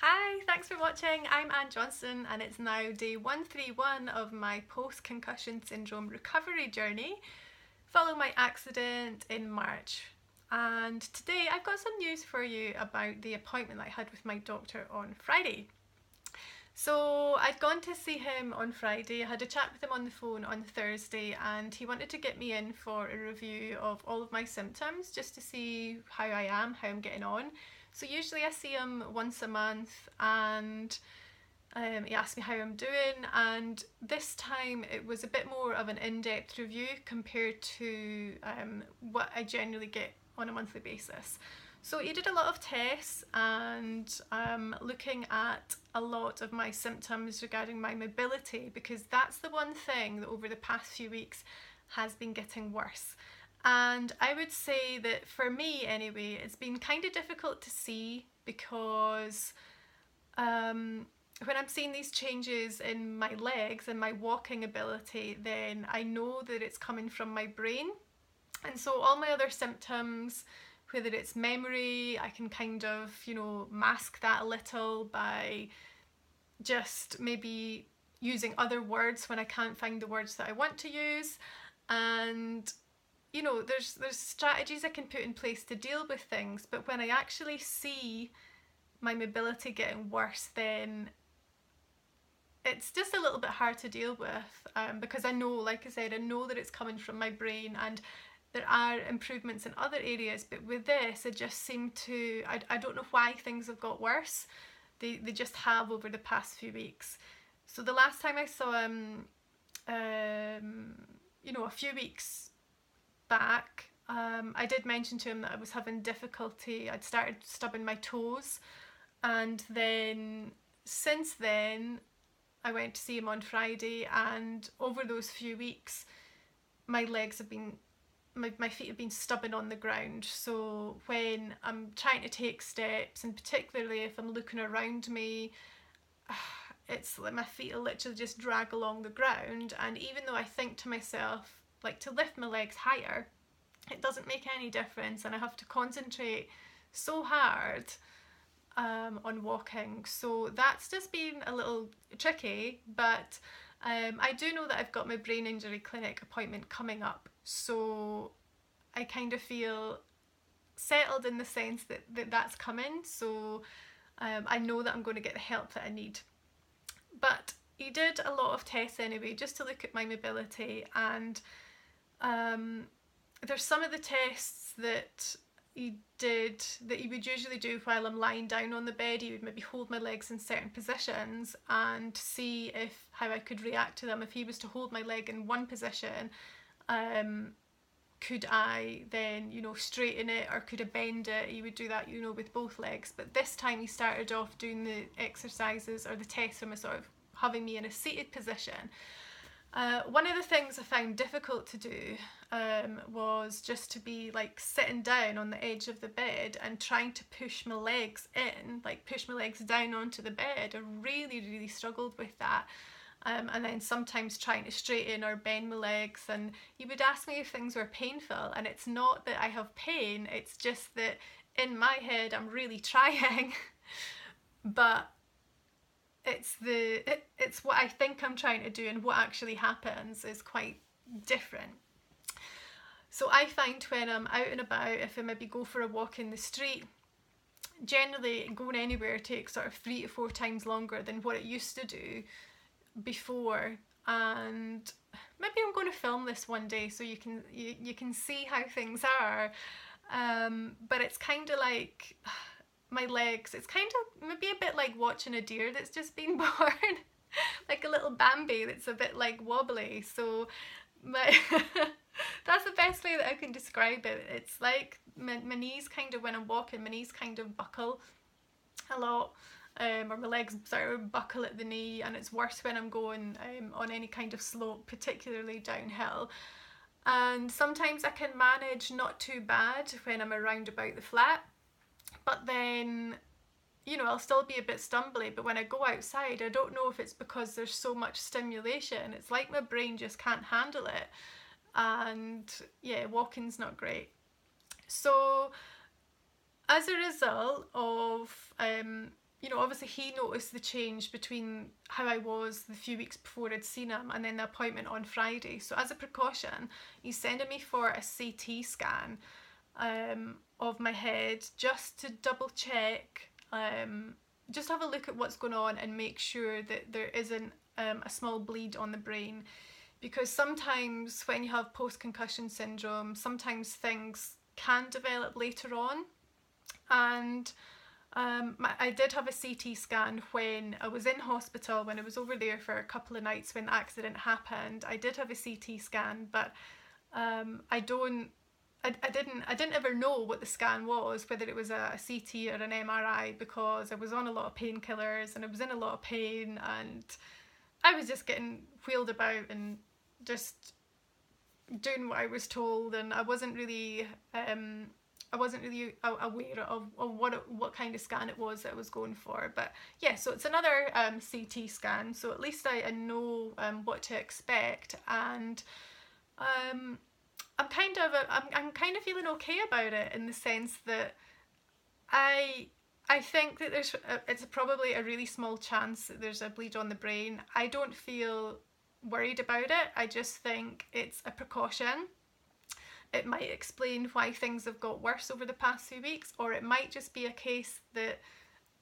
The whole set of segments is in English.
Hi, thanks for watching. I'm Anne Johnson and it's now day 131 of my Post Concussion Syndrome recovery journey following my accident in March. And today I've got some news for you about the appointment that I had with my doctor on Friday. So I'd gone to see him on Friday, I had a chat with him on the phone on Thursday, and he wanted to get me in for a review of all of my symptoms just to see how I am, how I'm getting on. So usually I see him once a month, and he asked me how I'm doing, and this time it was a bit more of an in-depth review compared to what I generally get on a monthly basis. So he did a lot of tests and looking at a lot of my symptoms regarding my mobility, because that's the one thing that over the past few weeks has been getting worse. And I would say that for me anyway, it's been kind of difficult to see because when I'm seeing these changes in my legs and my walking ability, then I know that it's coming from my brain. And so all my other symptoms, whether it's memory, I can kind of, mask that a little by just maybe using other words when I can't find the words that I want to use. And there's strategies I can put in place to deal with things, but when I actually see my mobility getting worse, then it's just a little bit hard to deal with, because I know, like I said, I know that it's coming from my brain, and there are improvements in other areas, but with this it just seemed to, I don't know why things have got worse. They just have over the past few weeks. So the last time I saw him, a few weeks back, I did mention to him that I was having difficulty. I'd started stubbing my toes, and then since then I went to see him on Friday, and over those few weeks my legs have been, my feet have been stubbing on the ground. So when I'm trying to take steps, and particularly if I'm looking around me, it's like my feet will literally just drag along the ground. And even though I think to myself, like, to lift my legs higher, it doesn't make any difference, and I have to concentrate so hard on walking. So that's just been a little tricky, but I do know that I've got my brain injury clinic appointment coming up, so I kind of feel settled in the sense that that's coming. So I know that I'm going to get the help that I need. But he did a lot of tests anyway, just to look at my mobility, and there's some of the tests that he did that he would usually do while I'm lying down on the bed. He would maybe hold my legs in certain positions and see how I could react to them. If he was to hold my leg in one position, could I then, straighten it, or could I bend it? He would do that, with both legs. But this time he started off doing the exercises or the tests from a sort of having me in a seated position. One of the things I found difficult to do was just to be like sitting down on the edge of the bed and trying to push my legs in, like push my legs down onto the bed. I really, really struggled with that. And then sometimes trying to straighten or bend my legs, and he would ask me if things were painful, and it's not that I have pain, it's just that in my head I'm really trying but it's what I think I'm trying to do, and what actually happens is quite different. So I find when I'm out and about, if I maybe go for a walk in the street, generally going anywhere takes sort of 3 to 4 times longer than what it used to do before. And maybe I'm going to film this one day so you can see how things are, but it's kind of like my legs, it's kind of maybe a bit like watching a deer that's just been born like a little Bambi that's a bit like wobbly. So that's the best way that I can describe it. It's like my knees kind of, when I'm walking, my knees kind of buckle a lot, or my legs sort of buckle at the knee, and it's worse when I'm going on any kind of slope, particularly downhill. And sometimes I can manage not too bad when I'm around about the flat, but then I'll still be a bit stumbly. But when I go outside, I don't know if it's because there's so much stimulation, it's like my brain just can't handle it, and yeah, walking's not great. So as a result of you know, obviously he noticed the change between how I was the few weeks before I'd seen him and then the appointment on Friday. So as a precaution, he's sending me for a CT scan of my head, just to double check, just have a look at what's going on and make sure that there isn't a small bleed on the brain. Because sometimes when you have post-concussion syndrome, sometimes things can develop later on. And I did have a CT scan when I was in hospital, when I was over there for a couple of nights when the accident happened. I did have a CT scan, but I didn't ever know what the scan was, whether it was a CT or an MRI, because I was on a lot of painkillers and I was in a lot of pain, and I was just getting wheeled about and just doing what I was told, and I wasn't really aware of what kind of scan it was that I was going for. But yeah, so it's another CT scan, so at least I know what to expect, and I'm kind of feeling okay about it, in the sense that I think that it's probably a really small chance that there's a bleed on the brain. I don't feel worried about it. I just think it's a precaution. It might explain why things have got worse over the past few weeks, or it might just be a case that,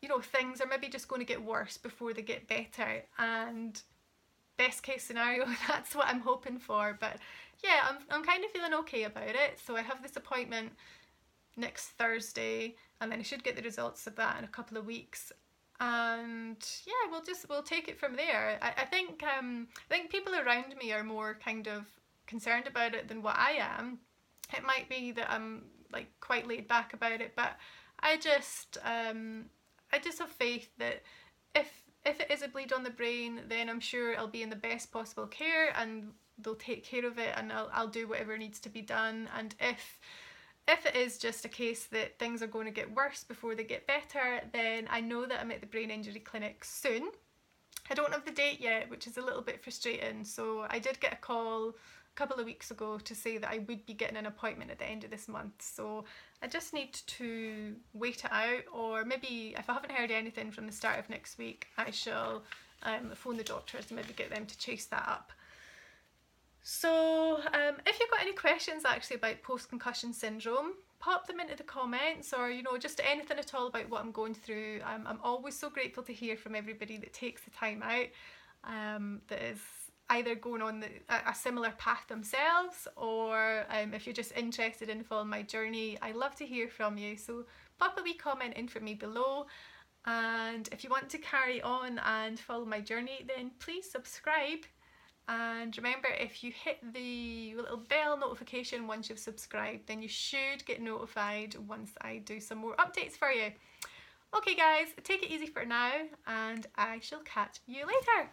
you know, things are maybe just going to get worse before they get better, and best case scenario, that's what I'm hoping for. But yeah, I'm kind of feeling okay about it. So I have this appointment next Thursday, and then I should get the results of that in a couple of weeks, and yeah, we'll take it from there. I think people around me are more kind of concerned about it than what I am. It might be that I'm like quite laid back about it, but I just have faith that if it is a bleed on the brain, then I'm sure I'll be in the best possible care and they'll take care of it, and I'll do whatever needs to be done. And if it is just a case that things are going to get worse before they get better, then I know that I'm at the brain injury clinic soon. I don't have the date yet, which is a little bit frustrating. So I did get a call a couple of weeks ago to say that I would be getting an appointment at the end of this month. So I just need to wait it out, or maybe if I haven't heard anything from the start of next week, I shall phone the doctors and maybe get them to chase that up. So if you've got any questions actually about post-concussion syndrome, pop them into the comments, or you know, just anything at all about what I'm going through. I'm always so grateful to hear from everybody that takes the time out, that is either going on a similar path themselves, or if you're just interested in following my journey. I love to hear from you, so pop a wee comment in for me below. And if you want to carry on and follow my journey, then please subscribe. And remember, if you hit the little bell notification once you've subscribed, then you should get notified once I do some more updates for you. Okay guys, take it easy for now, and I shall catch you later.